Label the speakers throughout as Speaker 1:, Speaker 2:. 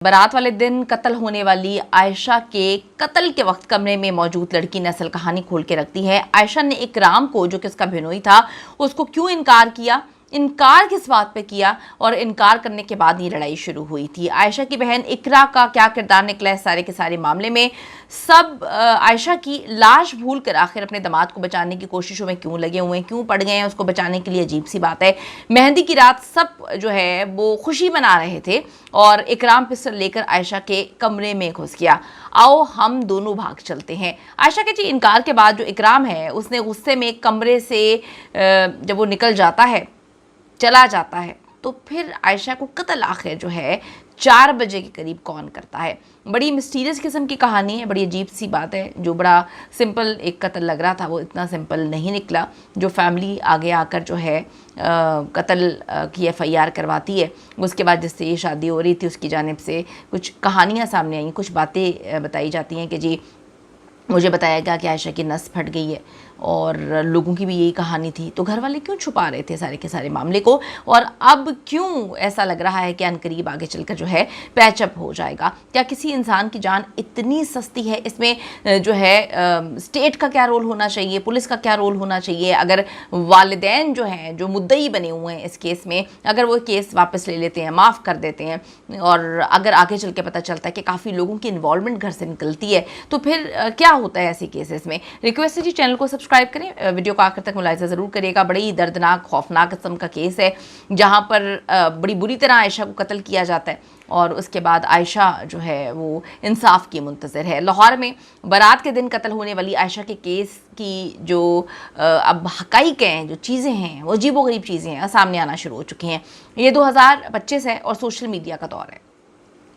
Speaker 1: बारात वाले दिन कत्ल होने वाली आयशा के कत्ल के वक्त कमरे में मौजूद लड़की ने असल कहानी खोल के रख दी है। आयशा ने इकराम को, जो कि उसका बिनोई था, उसको क्यों इनकार किया, इनकार किस बात पे किया और इनकार करने के बाद ये लड़ाई शुरू हुई थी। आयशा की बहन इकरा का क्या किरदार निकला है सारे के सारे मामले में। सब आयशा की लाश भूल कर आखिर अपने दामाद को बचाने की कोशिशों में क्यों लगे हुए हैं, क्यों पड़ गए हैं उसको बचाने के लिए, अजीब सी बात है। मेहंदी की रात सब जो है वो खुशी मना रहे थे और इकराम पिस्टल लेकर आयशा के कमरे में घुस गया। आओ हम दोनों भाग चलते हैं। आयशा के जी इनकार के बाद जो इकराम है उसने गुस्से में कमरे से जब वो निकल जाता है, चला जाता है, तो फिर आयशा को कत्ल आखिर जो है 4 बजे के करीब कौन करता है। बड़ी मिस्टीरियस किस्म की कहानी है, बड़ी अजीब सी बात है। जो बड़ा सिंपल एक कत्ल लग रहा था वो इतना सिंपल नहीं निकला। जो फैमिली आगे आकर जो है कत्ल की FIR करवाती है, उसके बाद जिससे ये शादी हो रही थी उसकी जानिब से कुछ कहानियाँ सामने आई, कुछ बातें बताई जाती हैं कि जी मुझे बताया गया कि आयशा की नस फट गई है और लोगों की भी यही कहानी थी। तो घर वाले क्यों छुपा रहे थे सारे के सारे मामले को, और अब क्यों ऐसा लग रहा है कि अनकरीब आगे चलकर जो है पैचअप हो जाएगा। क्या किसी इंसान की जान इतनी सस्ती है? इसमें जो है स्टेट का क्या रोल होना चाहिए, पुलिस का क्या रोल होना चाहिए? अगर वालिदैन जो हैं, जो मुद्दई बने हुए हैं इस केस में, अगर वो केस वापस ले लेते हैं, माफ़ कर देते हैं, और अगर आगे चल के पता चलता है कि काफ़ी लोगों की इन्वॉल्वमेंट घर से निकलती है, तो फिर क्या होता है ऐसे केसेस में। रिक्वेस्ट है जी चैनल को सब्सक्राइब करें, वीडियो को आखिर तक मुलाहिजा ज़रूर करिएगा। बड़ी दर्दनाक खौफनाक किस्म का केस है जहाँ पर बड़ी बुरी तरह आयशा को कत्ल किया जाता है और उसके बाद आयशा जो है वो इंसाफ की मुंतज़िर है। लाहौर में बारात के दिन कत्ल होने वाली आयशा के केस की जो अब हक़ाइक़ हैं, जो चीज़ें हैं, वो अजीबोगरीब चीज़ें हैं, सामने आना शुरू हो चुकी हैं। ये 2025 है और सोशल मीडिया का दौर है।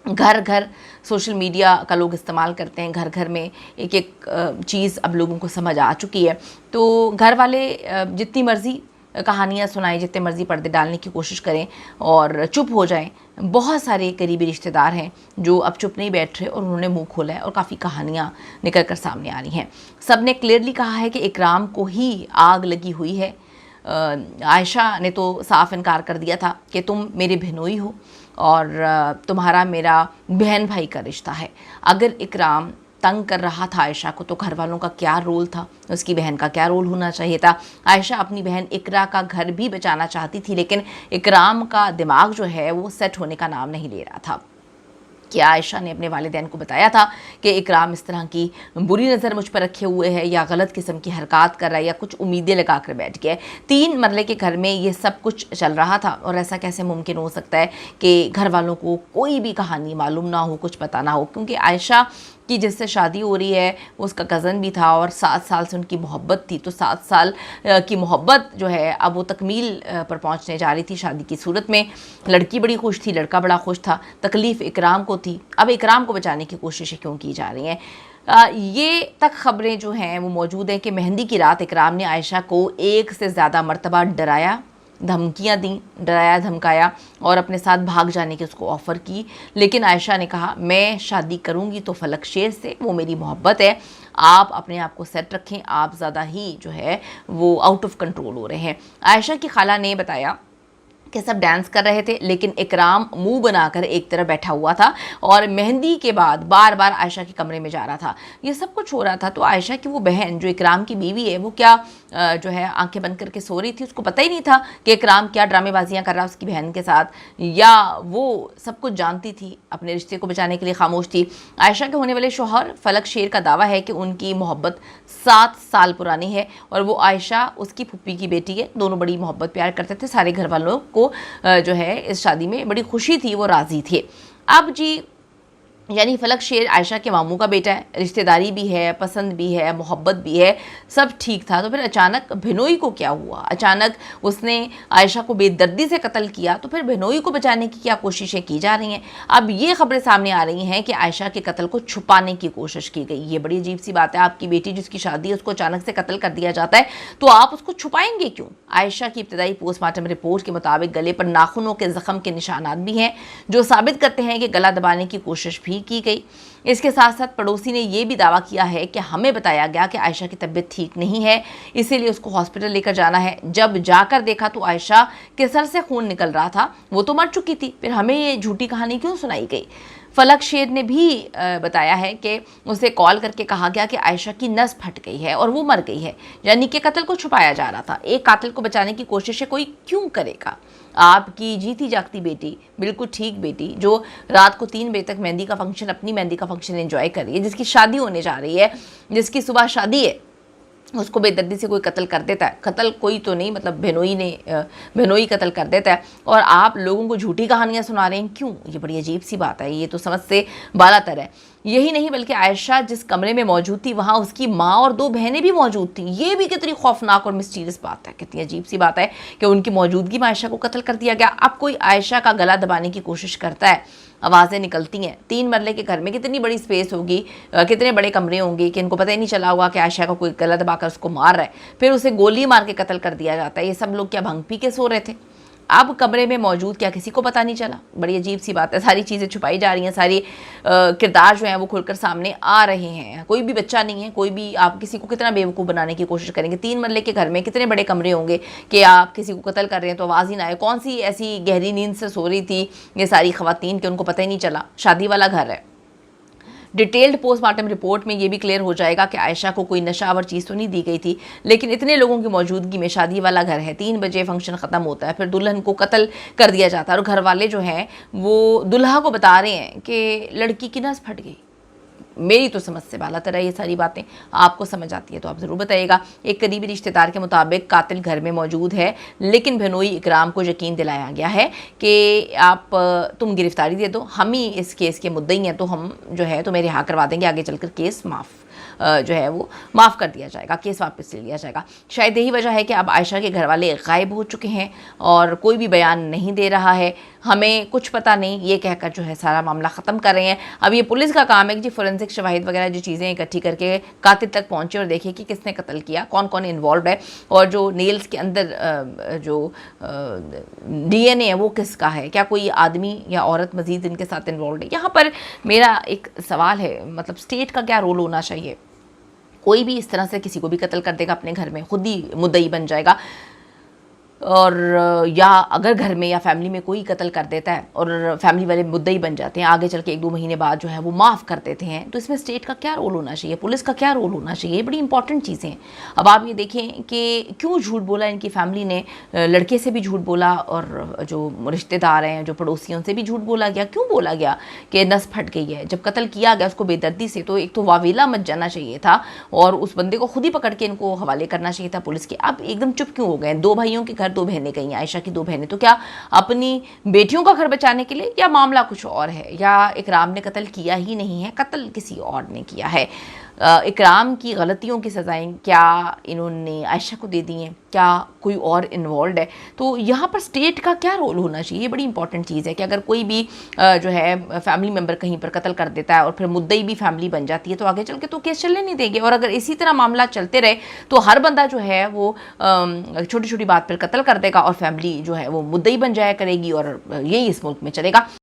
Speaker 1: घर घर सोशल मीडिया का लोग इस्तेमाल करते हैं, घर घर में एक एक चीज़ अब लोगों को समझ आ चुकी है। तो घर वाले जितनी मर्ज़ी कहानियाँ सुनाएं, जितने मर्ज़ी पर्दे डालने की कोशिश करें और चुप हो जाएं। बहुत सारे करीबी रिश्तेदार हैं जो अब चुप नहीं बैठ रहे और उन्होंने मुंह खोला है और काफ़ी कहानियाँ निकल कर सामने आ रही हैं। सब ने क्लियरली कहा है कि इकराम को ही आग लगी हुई है। आयशा ने तो साफ इनकार कर दिया था कि तुम मेरे बहनोई हो और तुम्हारा मेरा बहन भाई का रिश्ता है। अगर इकराम तंग कर रहा था आयशा को तो घर वालों का क्या रोल था, उसकी बहन का क्या रोल होना चाहिए था। आयशा अपनी बहन इकरा का घर भी बचाना चाहती थी, लेकिन इकराम का दिमाग जो है वो सेट होने का नाम नहीं ले रहा था। क्या आयशा ने अपने वालिदैन को बताया था कि इकराम इस तरह की बुरी नज़र मुझ पर रखे हुए है या गलत किस्म की हरकत कर रहा है या कुछ उम्मीदें लगा कर बैठ गया है। 3 मरले के घर में ये सब कुछ चल रहा था और ऐसा कैसे मुमकिन हो सकता है कि घर वालों को कोई भी कहानी मालूम ना हो, कुछ पता ना हो। क्योंकि आयशा की जिससे शादी हो रही है वो उसका कज़न भी था और 7 साल से उनकी मोहब्बत थी। तो 7 साल की मोहब्बत जो है अब वो तकमील पर पहुंचने जा रही थी शादी की सूरत में। लड़की बड़ी खुश थी, लड़का बड़ा खुश था, तकलीफ़ इकराम को थी। अब इकराम को बचाने की कोशिशें क्यों की जा रही हैं? ये तक ख़बरें जो हैं वो मौजूद हैं कि मेहंदी की रात इकराम ने आयशा को 1 से ज़्यादा मरतबा डराया, धमकियाँ दी, डराया धमकाया और अपने साथ भाग जाने की उसको ऑफ़र की। लेकिन आयशा ने कहा मैं शादी करूँगी तो फलक शेर से, वो मेरी मोहब्बत है, आप अपने आप को सेट रखें, आप ज़्यादा ही जो है वो आउट ऑफ कंट्रोल हो रहे हैं। आयशा की खाला ने बताया कि सब डांस कर रहे थे लेकिन इकराम मुंह बनाकर एक तरफ बैठा हुआ था और मेहंदी के बाद बार बार आयशा के कमरे में जा रहा था। ये सब कुछ हो रहा था तो आयशा की वो बहन जो इकराम की बीवी है वो क्या जो है आंखें बंद करके सो रही थी? उसको पता ही नहीं था कि इकराम क्या ड्रामेबाजियाँ कर रहा है उसकी बहन के साथ, या वो सब कुछ जानती थी, अपने रिश्ते को बचाने के लिए खामोश थी? आयशा के होने वाले शौहर फलक शेर का दावा है कि उनकी मोहब्बत 7 साल पुरानी है और वो आयशा उसकी फूफी की बेटी है। दोनों बड़ी मोहब्बत प्यार करते थे, सारे घर वालों को जो है इस शादी में बड़ी खुशी थी, वो राज़ी थे। अब जी यानी फलक शेर आयशा के मामू का बेटा है, रिश्तेदारी भी है, पसंद भी है, मोहब्बत भी है, सब ठीक था। तो फिर अचानक बिनोई को क्या हुआ? अचानक उसने आयशा को बेदर्दी से कत्ल किया, तो फिर बिनोई को बचाने की क्या कोशिशें की जा रही हैं? अब ये खबरें सामने आ रही हैं कि आयशा के कत्ल को छुपाने की कोशिश की गई। ये बड़ी अजीब सी बात है। आपकी बेटी जिसकी शादी है उसको अचानक से कत्ल कर दिया जाता है तो आप उसको छुपाएंगे क्यों? आयशा की इब्तदाई पोस्टमार्टम रिपोर्ट के मुताबिक गले पर नाखूनों के जख्म के निशानात भी हैं जो साबित करते हैं कि गला दबाने की कोशिश भी की गई। इसके साथ साथ पड़ोसी ने यह भी दावा किया है कि हमें बताया गया कि आयशा की तबीयत ठीक नहीं है, इसीलिए उसको हॉस्पिटल लेकर जाना है। जब जाकर देखा तो आयशा के सर से खून निकल रहा था, वो तो मर चुकी थी, फिर हमें ये झूठी कहानी क्यों सुनाई गई? फलक शेर ने भी बताया है कि उसे कॉल करके कहा गया कि आयशा की नस फट गई है और वो मर गई है, यानी कि कत्ल को छुपाया जा रहा था। एक कातिल को बचाने की कोशिश कोई क्यों करेगा? आपकी जीती जागती बेटी, बिल्कुल ठीक बेटी, जो रात को 3 बजे तक मेहंदी का फंक्शन, अपनी मेहंदी का फंक्शन एंजॉय कर रही है, जिसकी शादी होने जा रही है, जिसकी सुबह शादी है, उसको बेदर्दी से कोई कत्ल कर देता है। कत्ल कोई तो नहीं, मतलब बेनोई कत्ल कर देता है, और आप लोगों को झूठी कहानियां सुना रहे हैं। क्यों? ये बड़ी अजीब सी बात है, ये तो समझ से बालातर है। यही नहीं बल्कि आयशा जिस कमरे में मौजूद थी वहाँ उसकी माँ और 2 बहनें भी मौजूद थी। ये भी कितनी खौफनाक और मिस्टीरियस बात है, कितनी अजीब सी बात है कि उनकी मौजूदगी में आयशा को कत्ल कर दिया गया। अब कोई आयशा का गला दबाने की कोशिश करता है, आवाज़ें निकलती हैं। 3 मरले के घर में कितनी बड़ी स्पेस होगी, कितने बड़े कमरे होंगे कि इनको पता ही नहीं चला होगा कि आयशा का कोई गला दबाकर उसको मार रहा है, फिर उसे गोली मार के कत्ल कर दिया जाता है। ये सब लोग क्या भंग पी के सो रहे थे? अब कमरे में मौजूद क्या किसी को पता नहीं चला? बड़ी अजीब सी बात है। सारी चीज़ें छुपाई जा रही हैं, सारी किरदार जो हैं वो खुलकर सामने आ रहे हैं। कोई भी बच्चा नहीं है, कोई भी, आप किसी को कितना बेवकूफ़ बनाने की कोशिश करेंगे? 3 मरले के घर में कितने बड़े कमरे होंगे कि आप किसी को कत्ल कर रहे हैं तो आवाज़ ही ना आए? कौन सी ऐसी गहरी नींद से सो रही थी ये सारी ख़वातीन कि उनको पता ही नहीं चला? शादी वाला घर है। डिटेल्ड पोस्टमार्टम रिपोर्ट में ये भी क्लियर हो जाएगा कि आयशा को कोई नशावर चीज़ तो नहीं दी गई थी, लेकिन इतने लोगों की मौजूदगी में शादी वाला घर है, 3 बजे फंक्शन ख़त्म होता है, फिर दुल्हन को कत्ल कर दिया जाता है, और घर वाले जो हैं वो दुल्हा को बता रहे हैं कि लड़की की नस फट गई। मेरी तो समझ से बालातर है ये सारी बातें। आपको समझ आती है तो आप ज़रूर बताइएगा। एक करीबी रिश्तेदार के मुताबिक कातिल घर में मौजूद है, लेकिन बेनोई इकराम को यकीन दिलाया गया है कि आप तुम गिरफ्तारी दे दो, हम ही इस केस के मुद्दई हैं, तो हम जो है तुम्हें रिहा करवा देंगे, आगे चलकर केस जो है वो माफ़ कर दिया जाएगा, केस वापस ले लिया जाएगा। शायद यही वजह है कि अब आयशा के घर वाले गायब हो चुके हैं और कोई भी बयान नहीं दे रहा है, हमें कुछ पता नहीं, ये कहकर जो है सारा मामला ख़त्म कर रहे हैं। अब ये पुलिस का काम है कि जी फोरेंसिक शवाहिद वगैरह जो चीज़ें इकट्ठी करके कातिल तक पहुँचे और देखे कि किसने कत्ल किया, कौन कौन इन्वॉल्व है, और जो नेल्स के अंदर जो DNA है वो किसका है, क्या कोई आदमी या औरत मजीद इनके साथ इन्वॉल्व है। यहाँ पर मेरा एक सवाल है, मतलब स्टेट का क्या रोल होना चाहिए? कोई भी इस तरह से किसी को भी कत्ल कर देगा अपने घर में, खुद ही मुद्दई बन जाएगा, और या अगर घर में या फैमिली में कोई कत्ल कर देता है और फैमिली वाले मुद्दई बन जाते हैं, आगे चल के 1-2 महीने बाद जो है वो माफ़ कर देते हैं, तो इसमें स्टेट का क्या रोल होना चाहिए, पुलिस का क्या रोल होना चाहिए? ये बड़ी इंपॉर्टेंट चीज़ें हैं। अब आप ये देखें कि क्यों झूठ बोला इनकी फैमिली ने, लड़के से भी झूठ बोला और जो रिश्तेदार हैं, जो पड़ोसियों से भी झूठ बोला गया। क्यों बोला गया कि नस फट गई है? जब कत्ल किया गया उसको बेदर्दी से, तो एक तो वावेला मच जाना चाहिए था और उस बंदे को खुद ही पकड़ के इनको हवाले करना चाहिए था पुलिस के। अब एकदम चुप क्यों हो गए? 2 भाइयों के घर 2 बहनें गई हैं, आयशा की 2 बहनें, तो क्या अपनी बेटियों का घर बचाने के लिए, या मामला कुछ और है, या इकराम ने कत्ल किया ही नहीं है, कत्ल किसी और ने किया है? इकराम की गलतियों की सज़ाएं क्या इन्होंने आयशा को दे दी हैं, क्या कोई और इन्वॉल्व है? तो यहाँ पर स्टेट का क्या रोल होना चाहिए? ये बड़ी इंपॉर्टेंट चीज़ है कि अगर कोई भी जो है फैमिली मेम्बर कहीं पर कत्ल कर देता है और फिर मुद्दई भी फैमिली बन जाती है, तो आगे चल के तो केस चलने नहीं देंगे। और अगर इसी तरह मामला चलते रहे तो हर बंदा जो है वो छोटी छोटी बात पर कत्ल कर देगा और फैमिली जो है वो मुद्दई बन जाया करेगी, और यही इस मुल्क में चलेगा।